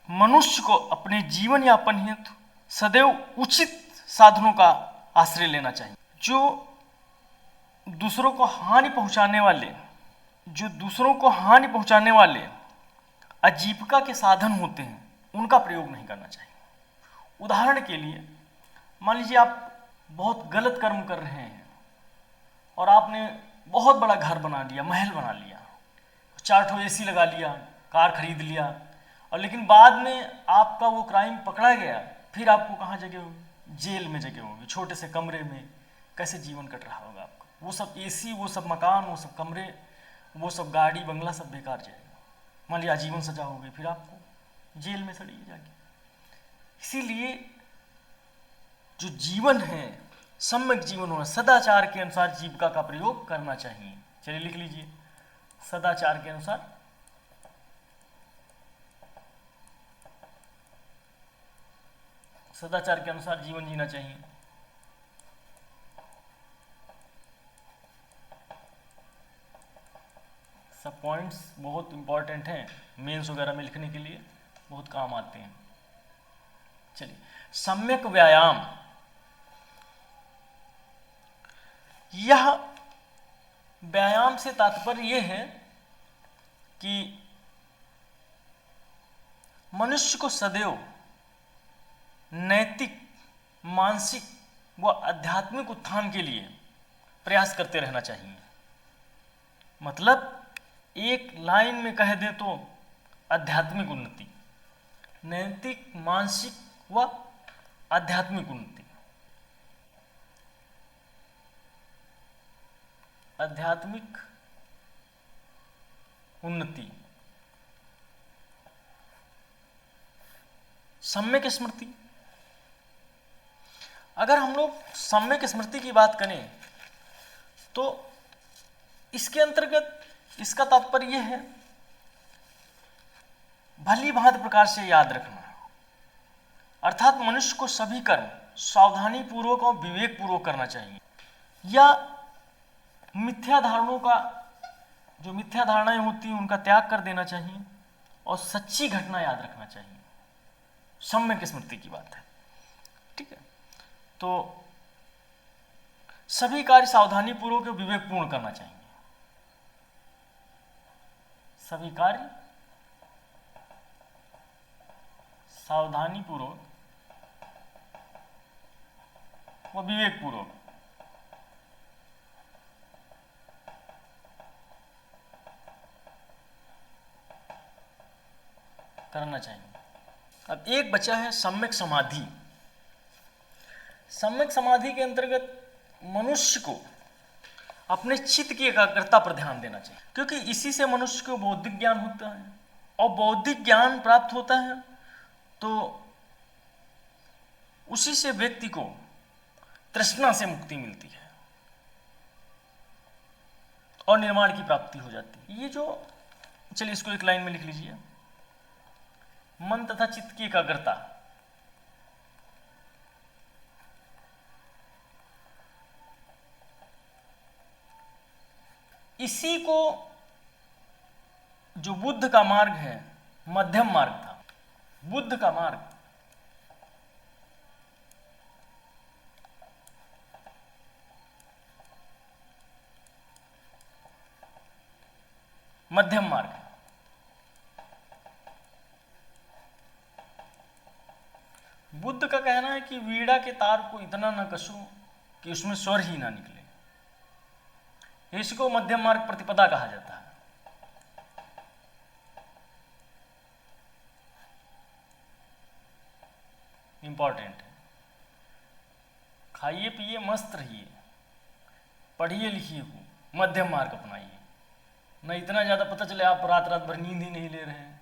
मनुष्य को अपने जीवन यापन हेतु सदैव उचित साधनों का आश्रय लेना चाहिए। जो दूसरों को हानि पहुंचाने वाले, जो दूसरों को हानि पहुंचाने वाले आजीविका के साधन होते हैं, उनका प्रयोग नहीं करना चाहिए। उदाहरण के लिए मान लीजिए आप बहुत गलत कर्म कर रहे हैं और आपने बहुत बड़ा घर बना लिया, महल बना लिया, 4 ठो एसी लगा लिया, कार खरीद लिया, और लेकिन बाद में आपका वो क्राइम पकड़ा गया, फिर आपको कहाँ जगह होगी? जेल में जगह होगी, छोटे से कमरे में। कैसे जीवन कट रहा होगा आपका? वो सब एसी, वो सब मकान, वो सब कमरे, वो सब गाड़ी बंगला सब बेकार जाएगा। मान लिया आजीवन सजा हो गई, फिर आपको जेल में सड़िए जाके। इसीलिए जो जीवन है सम्यक जीवन होना, सदाचार के अनुसार जीविका का प्रयोग करना चाहिए। चलिए लिख लीजिए, सदाचार के अनुसार जीवन जीना चाहिए। सब पॉइंट्स बहुत इंपॉर्टेंट हैं, मेंस वगैरह में लिखने के लिए बहुत काम आते हैं। चलिए, सम्यक व्यायाम, यह व्यायाम से तात्पर्य यह है कि मनुष्य को सदैव नैतिक, मानसिक व आध्यात्मिक उत्थान के लिए प्रयास करते रहना चाहिए। मतलब एक लाइन में कह दें तो आध्यात्मिक उन्नति, नैतिक, मानसिक व आध्यात्मिक उन्नति। आध्यात्मिक उन्नति, सम्यक स्मृति। अगर हम लोग सम्यक स्मृति की बात करें तो इसके अंतर्गत इसका तात्पर्य यह है भली भांति प्रकार से याद रखना, अर्थात मनुष्य को सभी कर्म सावधानी पूर्वक और विवेक पूर्वक करना चाहिए, या मिथ्या धारणों का, जो मिथ्या धारणाएं होती हैं उनका त्याग कर देना चाहिए और सच्ची घटना याद रखना चाहिए। सम्यक स्मृति की बात है, ठीक है। तो सभी कार्य सावधानी पूर्वक और विवेकपूर्ण करना चाहिए, सभी कार्य सावधानी पूर्वक व विवेक पूर्वक करना चाहिए। अब एक बचा है सम्यक समाधि। सम्यक समाधि के अंतर्गत मनुष्य को अपने चित्त की एकाग्रता पर ध्यान देना चाहिए, क्योंकि इसी से मनुष्य को बौद्धिक ज्ञान होता है, और बौद्धिक ज्ञान प्राप्त होता है तो उसी से व्यक्ति को तृष्णा से मुक्ति मिलती है और निर्माण की प्राप्ति हो जाती है। ये जो, चलिए इसको एक लाइन में लिख लीजिए, मन तथा चित्त की एकाग्रता, इसी को जो बुद्ध का मार्ग है, मध्यम मार्ग था, बुद्ध का मार्ग मध्यम मार्ग है। बुद्ध का कहना है कि वीणा के तार को इतना न कसो कि उसमें स्वर ही ना निकले, इसको मध्यम मार्ग प्रतिपदा कहा जाता है। इंपॉर्टेंट है। खाइए पिए मस्त रहिए, पढ़िए लिखिए को मध्यम मार्ग अपनाइए, न इतना ज़्यादा पता चले आप रात रात भर नींद ही नहीं ले रहे हैं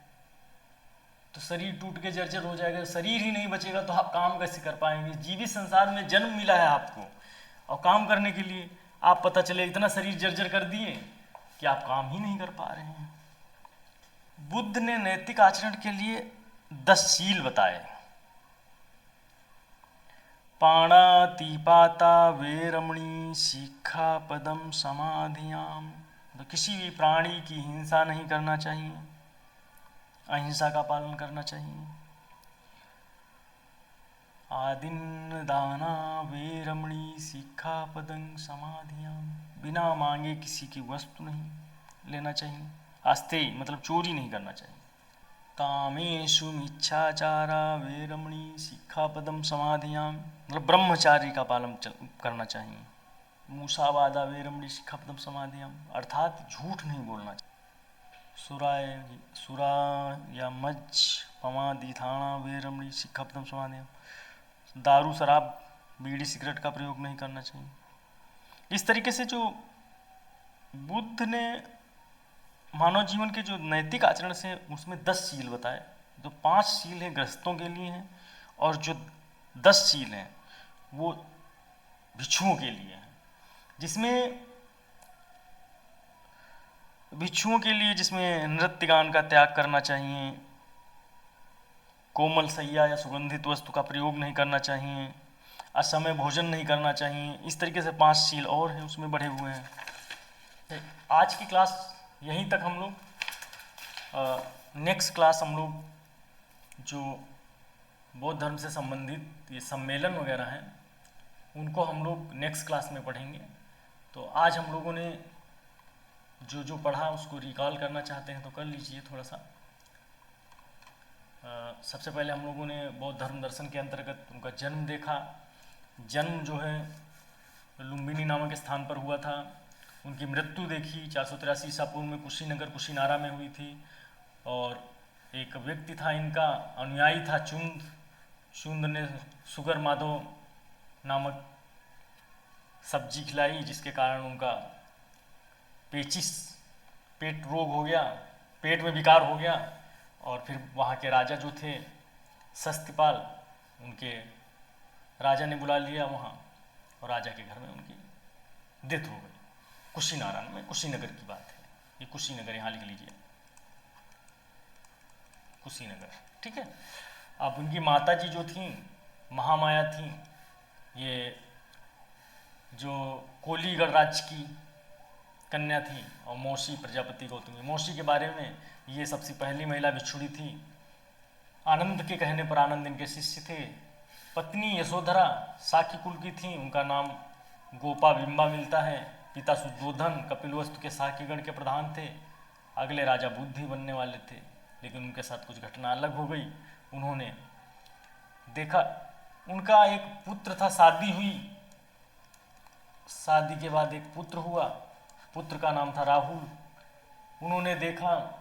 तो शरीर टूट के जर्जर हो जाएगा, शरीर ही नहीं बचेगा तो आप काम कैसे कर पाएंगे। जीवित संसार में जन्म मिला है आपको और काम करने के लिए, आप पता चले इतना शरीर जर्जर कर दिए कि आप काम ही नहीं कर पा रहे हैं। बुद्ध ने नैतिक आचरण के लिए 10 शील बताए। पाणातिपाता वेरमणि शिक्षापदम समाधियाम, तो किसी भी प्राणी की हिंसा नहीं करना चाहिए, अहिंसा का पालन करना चाहिए। आदिन्न दाना वेरमणि शिक्षापदं समाधियाम, बिना मांगे किसी की वस्तु नहीं लेना चाहिए। आस्ते मतलब चोरी नहीं करना चाहिए। कामेषु मिच्छाचारा वेरमणि शिक्षापदं समाधियाम, मतलब ब्रह्मचारी का पालन करना चाहिए। मूसावादा वेरमणि शिक्षापदं समाधियाम, अर्थात झूठ नहीं बोलना चाहिए। सुरा या मज्ज पमादिथाना वेरमणि शिक्षापदं समाधियाम, दारू शराब बीड़ी सिगरेट का प्रयोग नहीं करना चाहिए। इस तरीके से जो बुद्ध ने मानव जीवन के जो नैतिक आचरण से उसमें 10 शील बताए, जो 5 शील हैं गृहस्थों के लिए हैं और जो 10 शील हैं वो भिक्षुओं के लिए है, जिसमें नृत्य गान का त्याग करना चाहिए, कोमल शैया या सुगंधित वस्तु का प्रयोग नहीं करना चाहिए, असमय भोजन नहीं करना चाहिए। इस तरीके से 5 शील और हैं उसमें बढ़े हुए हैं। आज की क्लास यहीं तक हम लोग, नेक्स्ट क्लास हम लोग जो बौद्ध धर्म से संबंधित ये सम्मेलन वगैरह हैं उनको हम लोग नेक्स्ट क्लास में पढ़ेंगे। तो आज हम लोगों ने जो जो पढ़ा उसको रिकॉल करना चाहते हैं तो कर लीजिए थोड़ा सा। सबसे पहले हम लोगों ने बौद्ध धर्म दर्शन के अंतर्गत उनका जन्म देखा। जन्म जो है लुम्बिनी नामक स्थान पर हुआ था। उनकी मृत्यु देखी 483 ईसा पूर्व में कुशीनगर कुशीनारा में हुई थी। और एक व्यक्ति था इनका अनुयायी था चुंद ने सुगर माधव नामक सब्जी खिलाई जिसके कारण उनका पेट रोग हो गया, पेट में विकार हो गया। और फिर वहाँ के राजा जो थे सस्तिपाल, उनके राजा ने बुला लिया वहाँ और राजा के घर में उनकी डेथ हो गई। कुशीनारायण में, कुशीनगर की बात है ये, कुशीनगर यहाँ लिख लीजिए, कुशीनगर, ठीक है। अब उनकी माता जी जो थी महामाया थी, ये जो कोलीगढ़ राज्य की कन्या थी, और मौसी प्रजापति गौतमी। मौसी के बारे में ये सबसे पहली महिला भिक्षुणी थी। आनंद के कहने पर आनंद इनके शिष्य थे। पत्नी यशोधरा साकी कुल की थी, उनका नाम गोपा बिंबा मिलता है। पिता सुद्धोधन कपिलवस्तु के साकीगढ़ के प्रधान थे। अगले राजा बुद्धि बनने वाले थे, लेकिन उनके साथ कुछ घटना अलग हो गई। उन्होंने देखा उनका एक पुत्र था, शादी हुई, शादी के बाद एक पुत्र हुआ, पुत्र का नाम था राहुल। उन्होंने देखा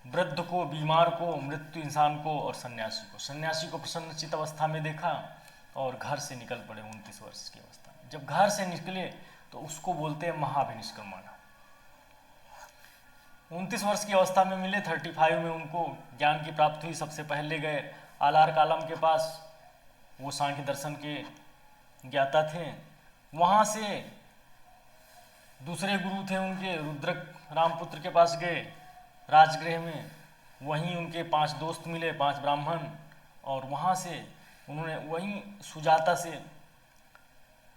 वृद्ध को, बीमार को, मृत्यु इंसान को और सन्यासी को प्रसन्नचित अवस्था में देखा और घर से निकल पड़े 29 वर्ष की अवस्था में। जब घर से निकले तो उसको बोलते हैं महाभिनिष्क्रमण। 29 वर्ष की अवस्था में मिले, 35 में उनको ज्ञान की प्राप्ति हुई। सबसे पहले गए आलार कालम के पास, वो सांख्य दर्शन के ज्ञाता थे। वहाँ से दूसरे गुरु थे उनके रुद्रक रामपुत्र के पास गए राजगृह में। वहीं उनके 5 दोस्त मिले, 5 ब्राह्मण, और वहाँ से उन्होंने वहीं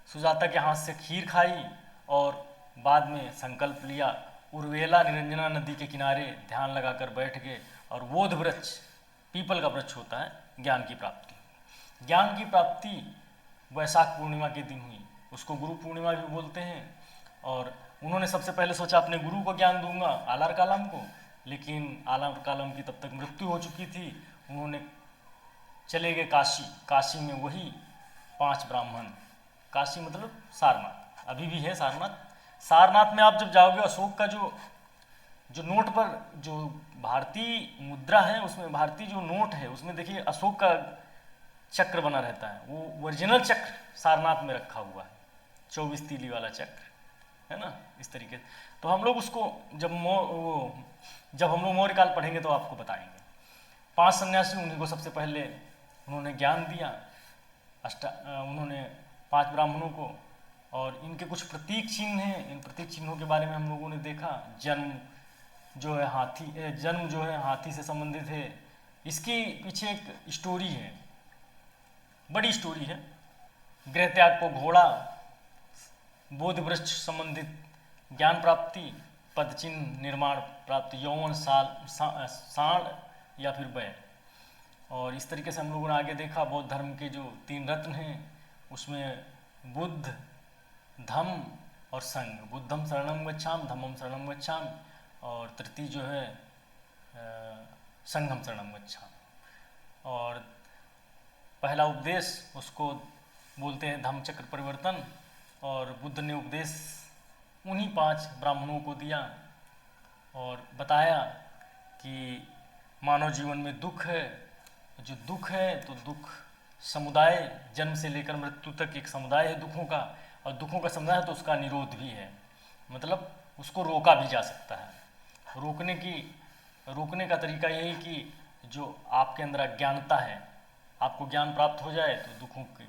सुजाता के हाथ से खीर खाई और बाद में संकल्प लिया। उर्वेला निरंजना नदी के किनारे ध्यान लगाकर बैठ गए और बोध वृक्ष, पीपल का वृक्ष होता है, ज्ञान की प्राप्ति वैशाख पूर्णिमा के दिन हुई। उसको गुरु पूर्णिमा भी बोलते हैं। और उन्होंने सबसे पहले सोचा अपने गुरु को ज्ञान दूंगा, आलार कालम को, लेकिन आलार कालम की तब तक मृत्यु हो चुकी थी। उन्होंने चले गए काशी में वही 5 ब्राह्मण, काशी मतलब सारनाथ, अभी भी है सारनाथ में आप जब जाओगे, अशोक का जो नोट पर जो भारतीय मुद्रा है, उसमें भारतीय जो नोट है उसमें देखिए अशोक का चक्र बना रहता है। वो ओरिजिनल चक्र सारनाथ में रखा हुआ है, 24 तीली वाला चक्र है ना, इस तरीके से। तो हम लोग उसको जब हम लोग मौर्य काल पढ़ेंगे तो आपको बताएंगे। 5 सन्यासी, उन्हीं को सबसे पहले उन्होंने ज्ञान दिया। उन्होंने 5 ब्राह्मणों को, और इनके कुछ प्रतीक चिन्ह हैं। इन प्रतीक चिन्हों के बारे में हम लोगों ने देखा। जन्म जो है हाथी से संबंधित है। इसके पीछे एक स्टोरी है, बड़ी स्टोरी है। गृह त्याग को घोड़ा, बोध वृक्ष संबंधित ज्ञान प्राप्ति, पद चिन्ह निर्माण प्राप्ति, यौवन साण या फिर बैल। और इस तरीके से हम लोगों ने आगे देखा बौद्ध धर्म के जो 3 रत्न हैं उसमें बुद्ध, धम्म और संघ। बुद्धम शरणम गच्छामि, धम्मम शरणम गच्छामि, और तृतीय जो है संघम शरणम गच्छामि। और पहला उपदेश उसको बोलते हैं धम्म चक्र परिवर्तन। और बुद्ध ने उपदेश उन्हीं 5 ब्राह्मणों को दिया और बताया कि मानव जीवन में दुख है, जो दुख है तो दुख समुदाय, जन्म से लेकर मृत्यु तक एक समुदाय है दुखों का, और दुखों का समुदाय है तो उसका निरोध भी है, मतलब उसको रोका भी जा सकता है। रोकने का तरीका यही कि जो आपके अंदर अज्ञानता है, आपको ज्ञान प्राप्त हो जाए तो दुखों की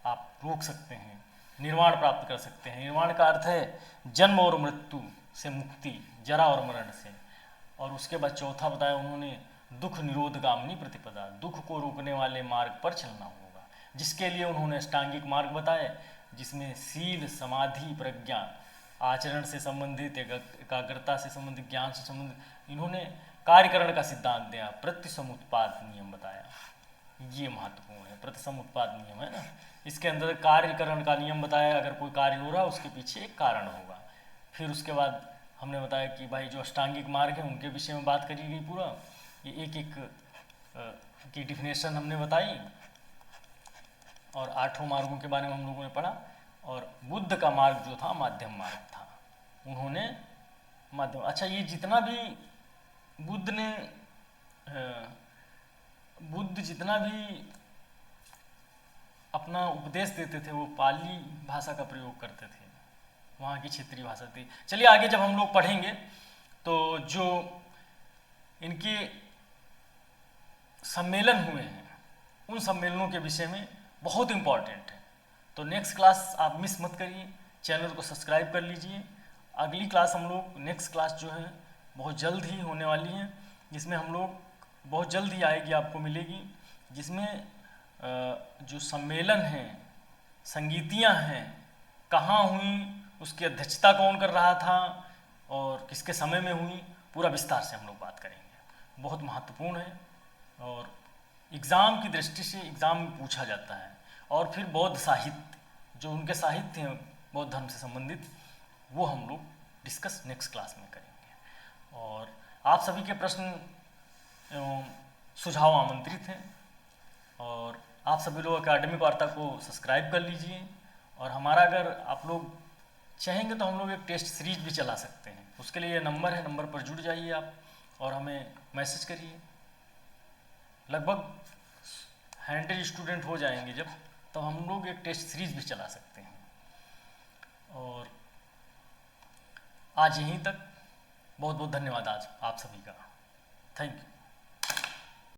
आप रोक सकते हैं, निर्वाण प्राप्त कर सकते हैं। निर्वाण का अर्थ है जन्म और मृत्यु से मुक्ति, जरा और मरण से। और उसके बाद चौथा बताया उन्होंने दुख निरोधगामिनी प्रतिपदा, दुख को रोकने वाले मार्ग पर चलना होगा, जिसके लिए उन्होंने अष्टांगिक मार्ग बताए, जिसमें शील, समाधि, प्रज्ञा, आचरण से संबंधित, एकाग्रता से संबंधित, ज्ञान से संबंधित, इन्होंने कार्यकरण का सिद्धांत दिया, प्रतिसमुत्पाद नियम बताया। ये महत्वपूर्ण है, प्रतिसमुत्पाद नियम है ना। इसके अंदर कार्यकरण का नियम बताया, अगर कोई कार्य हो रहा है उसके पीछे एक कारण होगा। फिर उसके बाद हमने बताया कि भाई जो अष्टांगिक मार्ग है उनके विषय में बात करी गई पूरा, ये एक एक की डिफिनेशन हमने बताई, और 8 मार्गों के बारे में हम लोगों ने पढ़ा। और बुद्ध का मार्ग जो था माध्यम मार्ग था, उन्होंने माध्यम, अच्छा ये जितना भी बुद्ध जितना भी अपना उपदेश देते थे वो पाली भाषा का प्रयोग करते थे, वहाँ की क्षेत्रीय भाषा थी। चलिए आगे जब हम लोग पढ़ेंगे तो जो इनके सम्मेलन हुए हैं उन सम्मेलनों के विषय में बहुत इम्पॉर्टेंट है। तो नेक्स्ट क्लास आप मिस मत करिए, चैनल को सब्सक्राइब कर लीजिए। अगली क्लास हम लोग, नेक्स्ट क्लास जो है बहुत जल्द ही होने वाली है, जिसमें हम लोग बहुत जल्द ही आएगी, आपको मिलेगी, जिसमें जो सम्मेलन हैं, संगीतियाँ हैं, कहाँ हुई, उसकी अध्यक्षता कौन कर रहा था और किसके समय में हुई, पूरा विस्तार से हम लोग बात करेंगे। बहुत महत्वपूर्ण है और एग्ज़ाम की दृष्टि से एग्ज़ाम में पूछा जाता है। और फिर बौद्ध साहित्य, जो उनके साहित्य हैं बौद्ध धर्म से संबंधित, वो हम लोग डिस्कस नेक्स्ट क्लास में करेंगे। और आप सभी के प्रश्न एवं सुझाव आमंत्रित हैं, और आप सभी लोग एकेडमिक वार्ता को सब्सक्राइब कर लीजिए। और हमारा अगर आप लोग चाहेंगे तो हम लोग एक टेस्ट सीरीज भी चला सकते हैं, उसके लिए ये नंबर है, नंबर पर जुड़ जाइए आप और हमें मैसेज करिए। लगभग 100 स्टूडेंट हो जाएंगे जब, तो हम लोग एक टेस्ट सीरीज भी चला सकते हैं। और आज यहीं तक, बहुत बहुत धन्यवाद आज आप सभी का, थैंक यू।